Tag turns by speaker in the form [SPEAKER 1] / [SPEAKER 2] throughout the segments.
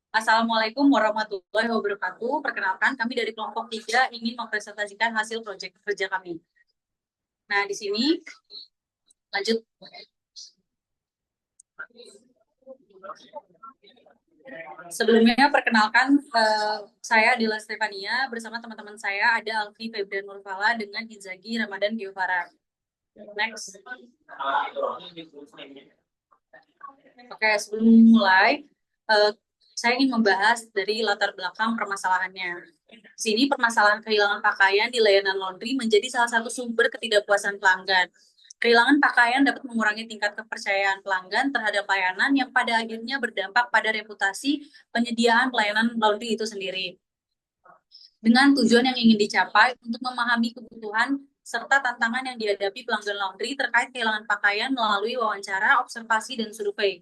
[SPEAKER 1] Assalamualaikum warahmatullahi wabarakatuh. Perkenalkan, kami dari kelompok 3 ingin mempresentasikan hasil proyek kerja kami. Nah, di sini lanjut. Sebelumnya, perkenalkan, saya adalah Stefania. Bersama teman-teman saya ada Alfi Febrian Nurfala dengan Inzaghi Ramadan Giovara. Next. Oke, sebelum mulai, saya ingin membahas dari latar belakang permasalahannya. Di sini permasalahan kehilangan pakaian di layanan laundry menjadi salah satu sumber ketidakpuasan pelanggan. Kehilangan pakaian dapat mengurangi tingkat kepercayaan pelanggan terhadap layanan yang pada akhirnya berdampak pada reputasi penyediaan layanan laundry itu sendiri. Dengan tujuan yang ingin dicapai untuk memahami kebutuhan serta tantangan yang dihadapi pelanggan laundry terkait kehilangan pakaian melalui wawancara, observasi, dan survei.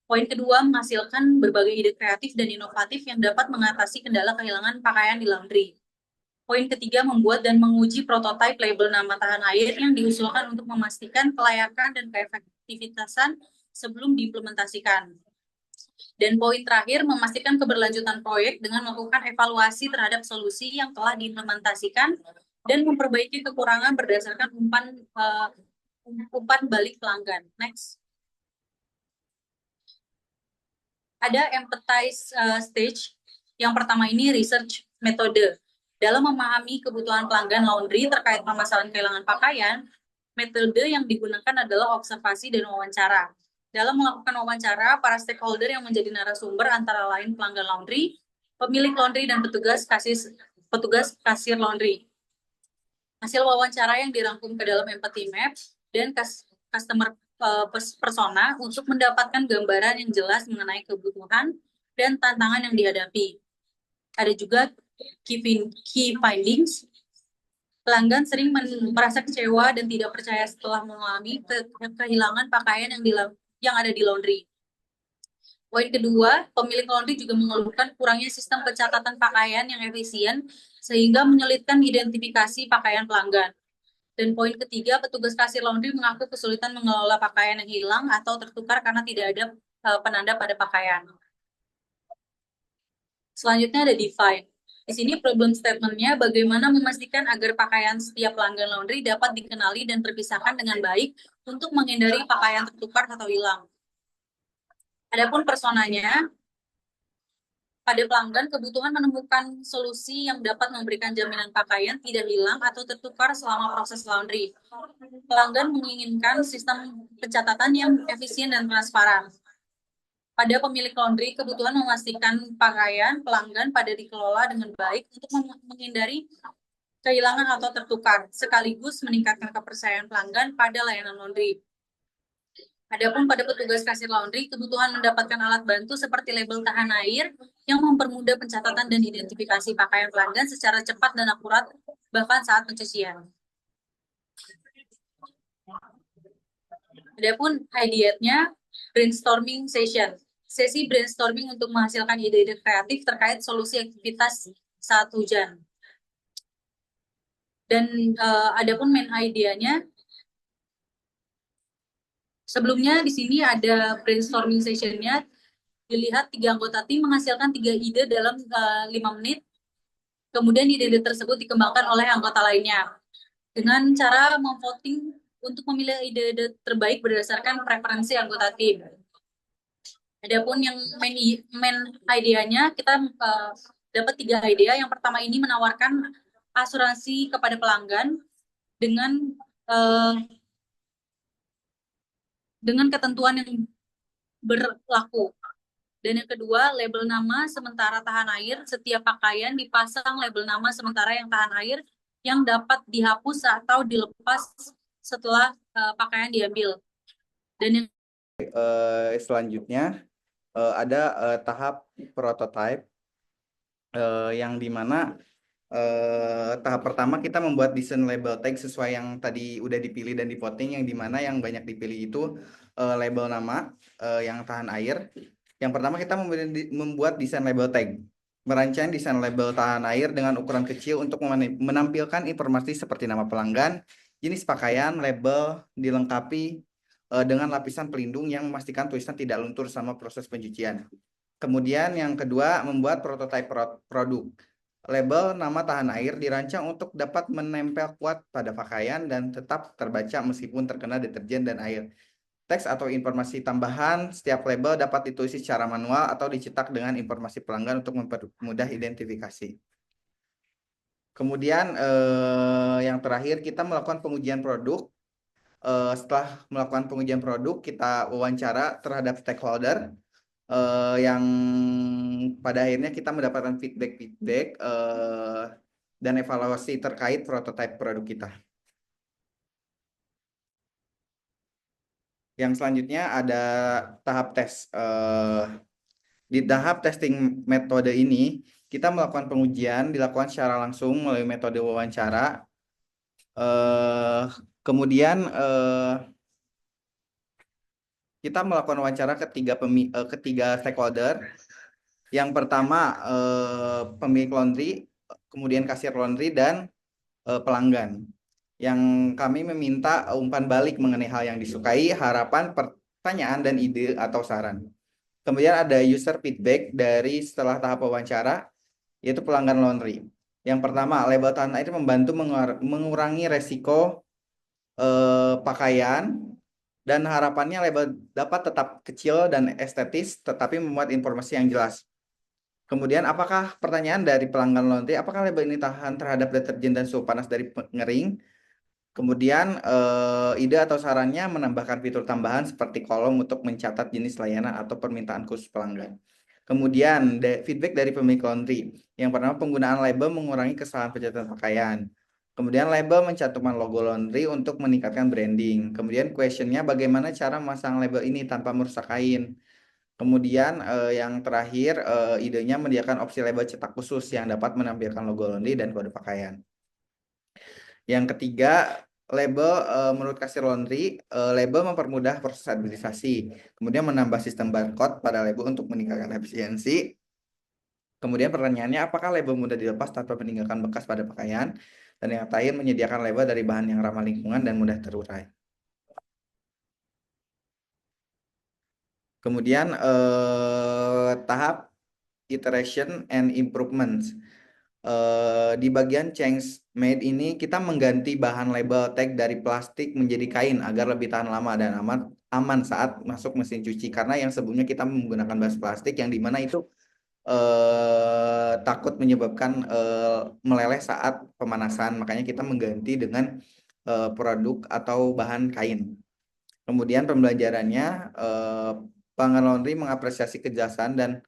[SPEAKER 1] Poin kedua, menghasilkan berbagai ide kreatif dan inovatif yang dapat mengatasi kendala kehilangan pakaian di laundry. Poin ketiga, membuat dan menguji prototipe label nama tahan air yang diusulkan untuk memastikan kelayakan dan keefektivitasan sebelum diimplementasikan. Dan poin terakhir, memastikan keberlanjutan proyek dengan melakukan evaluasi terhadap solusi yang telah diimplementasikan dan memperbaiki kekurangan berdasarkan umpan balik pelanggan. Next. Ada empathize stage. Yang pertama ini research metode. Dalam memahami kebutuhan pelanggan laundry terkait permasalahan kehilangan pakaian, metode yang digunakan adalah observasi dan wawancara. Dalam melakukan wawancara, para stakeholder yang menjadi narasumber antara lain pelanggan laundry, pemilik laundry, dan petugas kasir laundry. Hasil wawancara yang dirangkum ke dalam empathy map dan customer persona untuk mendapatkan gambaran yang jelas mengenai kebutuhan dan tantangan yang dihadapi. Ada juga key findings. Pelanggan sering merasa kecewa dan tidak percaya setelah mengalami kehilangan pakaian yang ada di laundry. Poin kedua, pemilik laundry juga mengeluhkan kurangnya sistem pencatatan pakaian yang efisien sehingga menyulitkan identifikasi pakaian pelanggan. Dan poin ketiga, petugas kasir laundry mengaku kesulitan mengelola pakaian yang hilang atau tertukar karena tidak ada penanda pada pakaian. Selanjutnya ada define. Di sini problem statement-nya bagaimana memastikan agar pakaian setiap pelanggan laundry dapat dikenali dan terpisahkan dengan baik untuk menghindari pakaian tertukar atau hilang. Adapun personanya, pada pelanggan, kebutuhan menemukan solusi yang dapat memberikan jaminan pakaian tidak hilang atau tertukar selama proses laundry. Pelanggan menginginkan sistem pencatatan yang efisien dan transparan. Pada pemilik laundry, kebutuhan memastikan pakaian pelanggan pada dikelola dengan baik untuk menghindari kehilangan atau tertukar, sekaligus meningkatkan kepercayaan pelanggan pada layanan laundry. Adapun pada petugas kasir laundry, kebutuhan mendapatkan alat bantu seperti label tahan air yang mempermudah pencatatan dan identifikasi pakaian pelanggan secara cepat dan akurat, bahkan saat pencucian. Adapun ideatnya, brainstorming session. Sesi brainstorming untuk menghasilkan ide-ide kreatif terkait solusi aktivitas saat hujan. Dan adapun main idenya, sebelumnya di sini ada brainstorming sessionnya. Dilihat 3 anggota tim menghasilkan 3 ide dalam 5 menit. Kemudian ide-ide tersebut dikembangkan oleh anggota lainnya dengan cara memvoting untuk memilih ide-ide terbaik berdasarkan preferensi anggota tim. Adapun yang main idenya, kita dapat 3 ide. Yang pertama ini menawarkan asuransi kepada pelanggan dengan ketentuan yang berlaku. Dan yang kedua, label nama sementara tahan air. Setiap pakaian dipasang label nama sementara yang tahan air yang dapat dihapus atau dilepas setelah pakaian diambil. Dan yang
[SPEAKER 2] selanjutnya ada tahap prototype yang dimana tahap pertama kita membuat desain label tag sesuai yang tadi udah dipilih dan di voting, yang dimana yang banyak dipilih itu label nama yang tahan air. Yang pertama kita membuat desain label tag, merancang desain label tahan air dengan ukuran kecil untuk menampilkan informasi seperti nama pelanggan, jenis pakaian, label dilengkapi dengan lapisan pelindung yang memastikan tulisan tidak luntur sama proses pencucian. Kemudian yang kedua, membuat prototipe produk. Label nama tahan air dirancang untuk dapat menempel kuat pada pakaian dan tetap terbaca meskipun terkena deterjen dan air. Teks atau informasi tambahan, setiap label dapat ditulis secara manual atau dicetak dengan informasi pelanggan untuk mempermudah identifikasi. Kemudian yang terakhir kita melakukan pengujian produk. Setelah melakukan pengujian produk, kita wawancara terhadap stakeholder yang pada akhirnya kita mendapatkan feedback dan evaluasi terkait prototipe produk kita. Yang selanjutnya ada tahap tes. Di tahap testing metode ini, kita melakukan pengujian dilakukan secara langsung melalui metode wawancara. Eh, kemudian kita melakukan wawancara ketiga stakeholder. Yang pertama pemilik laundry, kemudian kasir laundry dan pelanggan. Yang kami meminta umpan balik mengenai hal yang disukai, harapan, pertanyaan, dan ide atau saran. Kemudian ada user feedback dari setelah tahap wawancara, yaitu pelanggan laundry. Yang pertama, label tahan air membantu mengurangi resiko pakaian dan harapannya label dapat tetap kecil dan estetis, tetapi memuat informasi yang jelas. Kemudian, apakah pertanyaan dari pelanggan laundry, apakah label ini tahan terhadap deterjen dan suhu panas dari pengering? Kemudian, ide atau sarannya menambahkan fitur tambahan seperti kolom untuk mencatat jenis layanan atau permintaan khusus pelanggan. Kemudian, feedback dari pemilik laundry. Yang pertama, penggunaan label mengurangi kesalahan pencatatan pakaian. Kemudian, label mencantumkan logo laundry untuk meningkatkan branding. Kemudian, questionnya bagaimana cara memasang label ini tanpa merusak kain. Kemudian yang terakhir, idenya menyediakan opsi label cetak khusus yang dapat menampilkan logo laundry dan kode pakaian. Yang ketiga, label menurut kasir laundry, label mempermudah proses administrasi. Kemudian menambah sistem barcode pada label untuk meningkatkan efisiensi. Kemudian pertanyaannya, apakah label mudah dilepas tanpa meninggalkan bekas pada pakaian? Dan yang terakhir, menyediakan label dari bahan yang ramah lingkungan dan mudah terurai. Kemudian tahap iteration and improvements. Di bagian change made ini kita mengganti bahan label tag dari plastik menjadi kain agar lebih tahan lama dan aman saat masuk mesin cuci, karena yang sebelumnya kita menggunakan bahan plastik yang dimana itu takut menyebabkan meleleh saat pemanasan, makanya kita mengganti dengan produk atau bahan kain. Kemudian pembelajarannya, pelanggan laundry mengapresiasi kejelasan dan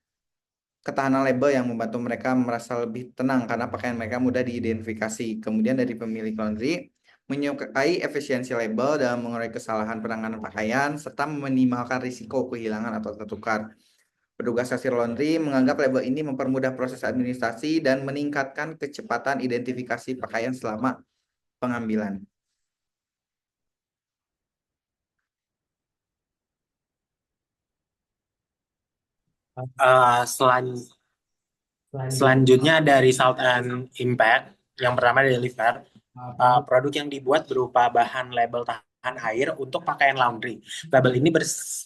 [SPEAKER 2] ketahanan label yang membantu mereka merasa lebih tenang karena pakaian mereka mudah diidentifikasi. Kemudian dari pemilik laundry, menyukai efisiensi label dalam mengurangi kesalahan penanganan pakaian serta meminimalkan risiko kehilangan atau tertukar. Petugas kasir laundry menganggap label ini mempermudah proses administrasi dan meningkatkan kecepatan identifikasi pakaian selama pengambilan.
[SPEAKER 3] Eh, selan- Selanjutnya dari Result and Impact, yang pertama deliver, produk yang dibuat berupa bahan label tahan air untuk pakaian laundry. Label ini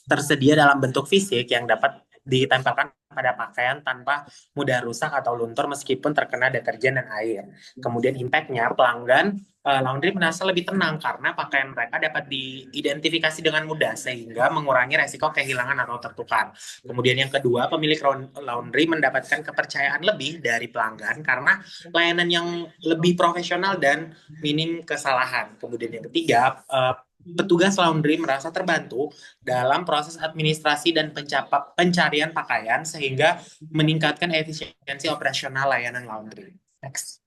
[SPEAKER 3] tersedia dalam bentuk fisik yang dapat ditempelkan pada pakaian tanpa mudah rusak atau luntur meskipun terkena deterjen dan air. Kemudian impact-nya, pelanggan laundry merasa lebih tenang karena pakaian mereka dapat diidentifikasi dengan mudah sehingga mengurangi resiko kehilangan atau tertukar. Kemudian yang kedua, pemilik laundry mendapatkan kepercayaan lebih dari pelanggan karena layanan yang lebih profesional dan minim kesalahan. Kemudian yang ketiga, petugas laundry merasa terbantu dalam proses administrasi dan pencarian pakaian sehingga meningkatkan efisiensi operasional layanan laundry. Next.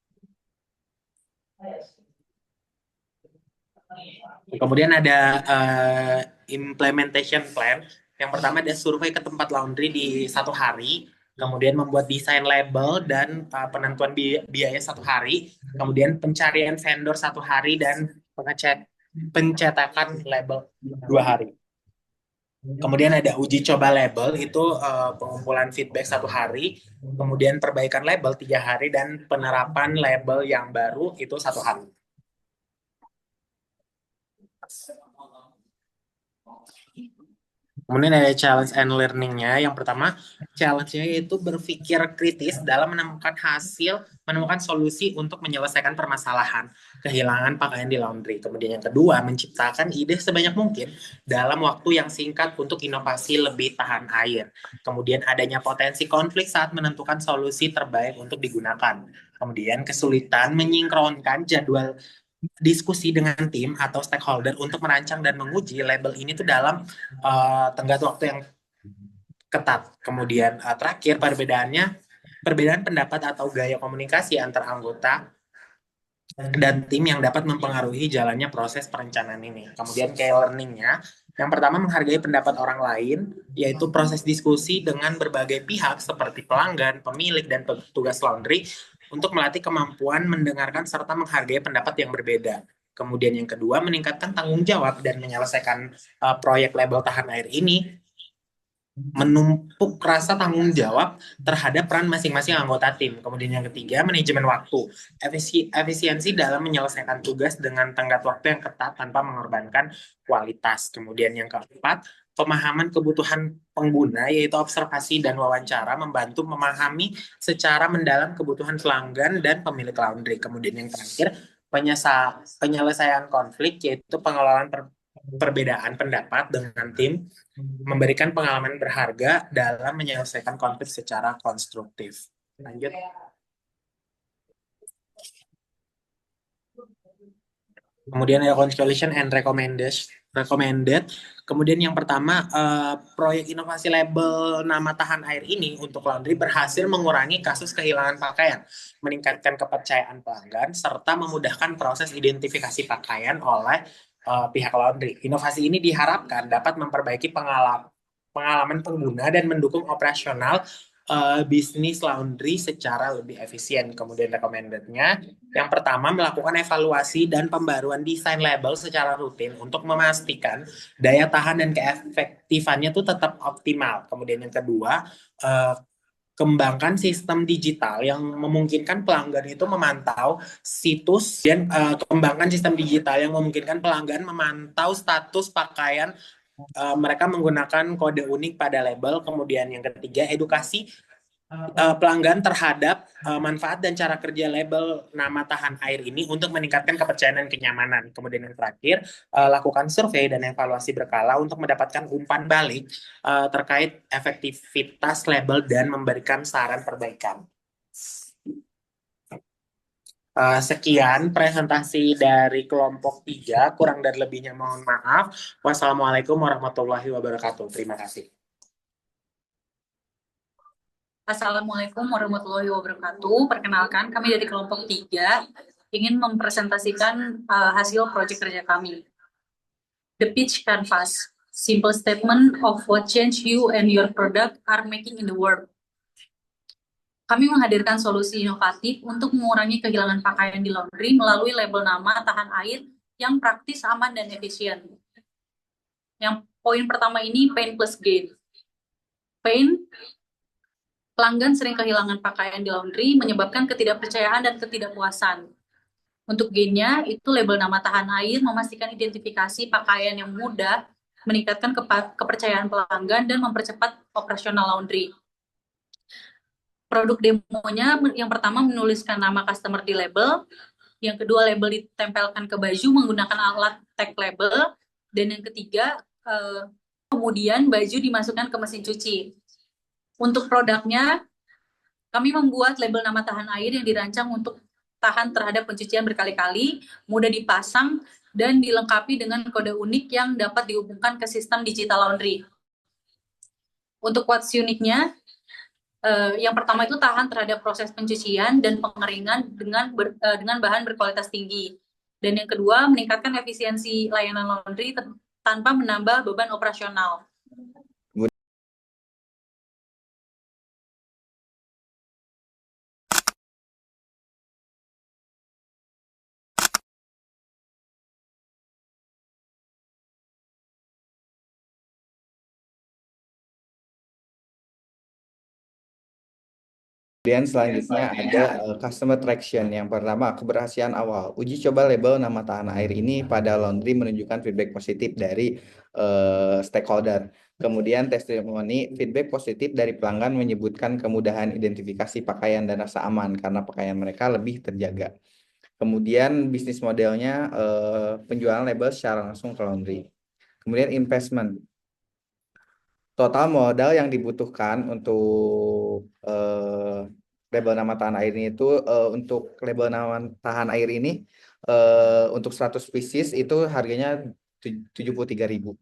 [SPEAKER 3] Kemudian ada implementation plan. Yang pertama ada survei ke tempat laundry di satu hari, kemudian membuat desain label dan penentuan biaya satu hari, kemudian pencarian vendor satu hari dan pencetakan label 2 hari. Kemudian ada uji coba label, itu pengumpulan feedback satu hari, kemudian perbaikan label 3 hari, dan penerapan label yang baru itu 1 hari. Kemudian ada challenge and learning-nya. Yang pertama, challenge-nya yaitu berpikir kritis dalam menemukan solusi untuk menyelesaikan permasalahan kehilangan pakaian di laundry. Kemudian yang kedua, menciptakan ide sebanyak mungkin dalam waktu yang singkat untuk inovasi lebih tahan air. Kemudian adanya potensi konflik saat menentukan solusi terbaik untuk digunakan. Kemudian kesulitan menyinkronkan jadwal diskusi dengan tim atau stakeholder untuk merancang dan menguji label ini tuh dalam tenggat waktu yang ketat. Kemudian terakhir perbedaan pendapat atau gaya komunikasi antar anggota dan tim yang dapat mempengaruhi jalannya proses perencanaan ini. Kemudian key learning-nya, yang pertama menghargai pendapat orang lain, yaitu proses diskusi dengan berbagai pihak seperti pelanggan, pemilik, dan petugas laundry untuk melatih kemampuan mendengarkan serta menghargai pendapat yang berbeda. Kemudian yang kedua, meningkatkan tanggung jawab dan menyelesaikan proyek label tahan air ini menumpuk rasa tanggung jawab terhadap peran masing-masing anggota tim. Kemudian yang ketiga, manajemen waktu. Efisiensi dalam menyelesaikan tugas dengan tenggat waktu yang ketat tanpa mengorbankan kualitas. Kemudian yang keempat, pemahaman kebutuhan pengguna, yaitu observasi dan wawancara, membantu memahami secara mendalam kebutuhan pelanggan dan pemilik laundry. Kemudian yang terakhir, penyelesaian konflik, yaitu pengelolaan perbedaan pendapat dengan tim, memberikan pengalaman berharga dalam menyelesaikan konflik secara konstruktif. Lanjut. Kemudian ada conclusion and recommended. Kemudian yang pertama, proyek inovasi label nama tahan air ini untuk laundry berhasil mengurangi kasus kehilangan pakaian, meningkatkan kepercayaan pelanggan, serta memudahkan proses identifikasi pakaian oleh pihak laundry. Inovasi ini diharapkan dapat memperbaiki pengalaman pengguna dan mendukung operasional bisnis laundry secara lebih efisien. Kemudian recommended-nya, yang pertama melakukan evaluasi dan pembaruan desain label secara rutin untuk memastikan daya tahan dan keefektifannya itu tetap optimal. Kemudian yang kedua, kembangkan sistem digital yang memungkinkan pelanggan itu memantau situs dan kembangkan sistem digital yang memungkinkan pelanggan memantau status pakaian mereka menggunakan kode unik pada label. Kemudian yang ketiga, edukasi pelanggan terhadap manfaat dan cara kerja label nama tahan air ini untuk meningkatkan kepercayaan dan kenyamanan. Kemudian yang terakhir, lakukan survei dan evaluasi berkala untuk mendapatkan umpan balik terkait efektivitas label dan memberikan saran perbaikan. Sekian presentasi dari kelompok 3, kurang dan lebihnya mohon maaf. Wassalamualaikum warahmatullahi wabarakatuh. Terima kasih.
[SPEAKER 1] Assalamualaikum warahmatullahi wabarakatuh. Perkenalkan, kami dari kelompok 3 ingin mempresentasikan hasil proyek kerja kami. The Pitch Canvas, simple statement of what change you and your product are making in the world. Kami menghadirkan solusi inovatif untuk mengurangi kehilangan pakaian di laundry melalui label nama tahan air yang praktis, aman, dan efisien. Yang poin pertama ini, pain plus gain. Pain, pelanggan sering kehilangan pakaian di laundry menyebabkan ketidakpercayaan dan ketidakpuasan. Untuk gain-nya, itu label nama tahan air memastikan identifikasi pakaian yang mudah, meningkatkan kepercayaan pelanggan, dan mempercepat operasional laundry. Produk demonya, yang pertama menuliskan nama customer di label, yang kedua label ditempelkan ke baju menggunakan alat tag label, dan yang ketiga kemudian baju dimasukkan ke mesin cuci. Untuk produknya, kami membuat label nama tahan air yang dirancang untuk tahan terhadap pencucian berkali-kali, mudah dipasang, dan dilengkapi dengan kode unik yang dapat dihubungkan ke sistem digital laundry. Untuk what's uniknya, yang pertama itu tahan terhadap proses pencucian dan pengeringan dengan bahan berkualitas tinggi. Dan yang kedua, meningkatkan efisiensi layanan laundry tanpa menambah beban operasional.
[SPEAKER 2] Kemudian selanjutnya ada customer traction. Yang pertama, keberhasilan awal. Uji coba label nama tahan air ini pada laundry menunjukkan feedback positif dari stakeholder. Kemudian testimoni, feedback positif dari pelanggan menyebutkan kemudahan identifikasi pakaian dan rasa aman karena pakaian mereka lebih terjaga. Kemudian bisnis modelnya penjualan label secara langsung ke laundry. Kemudian investment. Total modal yang dibutuhkan untuk label nama tahan air ini itu untuk label nama tahan air ini untuk 100 pieces itu harganya 73.000.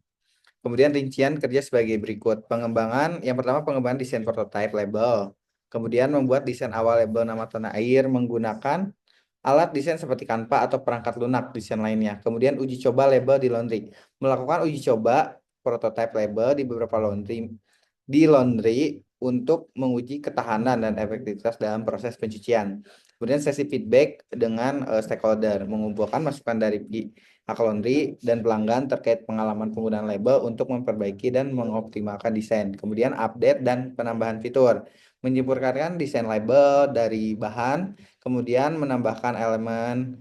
[SPEAKER 2] Kemudian rincian kerja sebagai berikut. Pengembangan, yang pertama pengembangan desain prototype label. Kemudian membuat desain awal label nama tanah air menggunakan alat desain seperti Canva atau perangkat lunak desain lainnya. Kemudian uji coba label di laundry. Melakukan uji coba prototype label di beberapa laundry untuk menguji ketahanan dan efektivitas dalam proses pencucian. Kemudian sesi feedback dengan stakeholder, mengumpulkan masukan dari pihak laundry dan pelanggan terkait pengalaman penggunaan label untuk memperbaiki dan mengoptimalkan desain. Kemudian update dan penambahan fitur, menyempurnakan desain label dari bahan, kemudian menambahkan elemen,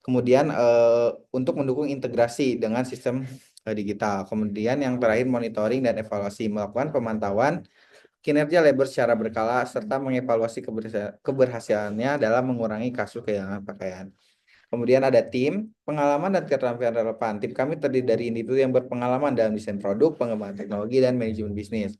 [SPEAKER 2] kemudian untuk mendukung integrasi dengan sistem digital. Kemudian yang terakhir monitoring dan evaluasi, melakukan pemantauan kinerja label secara berkala serta mengevaluasi keberhasilannya dalam mengurangi kasus kehilangan pakaian. Kemudian ada tim, pengalaman dan keterampilan relevan. Tim kami terdiri dari individu yang berpengalaman dalam desain produk, pengembangan teknologi, dan manajemen bisnis.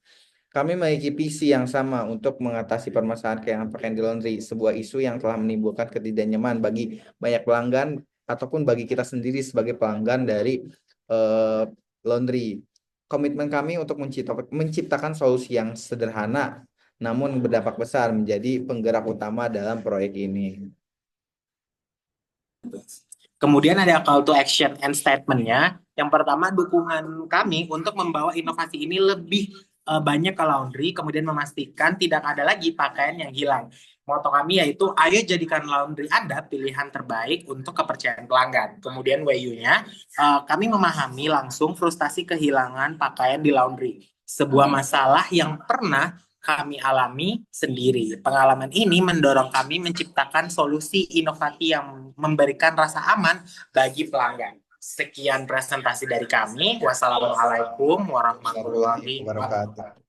[SPEAKER 2] Kami memiliki visi yang sama untuk mengatasi permasalahan kehilangan pakaian di laundry, sebuah isu yang telah menimbulkan ketidaknyamanan bagi banyak pelanggan ataupun bagi kita sendiri sebagai pelanggan dari laundry. Komitmen kami untuk menciptakan solusi yang sederhana namun berdampak besar menjadi penggerak utama dalam proyek ini.
[SPEAKER 3] Kemudian ada call to action and statement-nya. Yang pertama, dukungan kami untuk membawa inovasi ini lebih banyak ke laundry, kemudian memastikan tidak ada lagi pakaian yang hilang. Moto kami yaitu, ayo jadikan laundry Anda pilihan terbaik untuk kepercayaan pelanggan. Kemudian WU-nya, kami memahami langsung frustasi kehilangan pakaian di laundry. Sebuah masalah yang pernah kami alami sendiri. Pengalaman ini mendorong kami menciptakan solusi inovasi yang memberikan rasa aman bagi pelanggan. Sekian presentasi dari kami. Wassalamualaikum warahmatullahi wabarakatuh.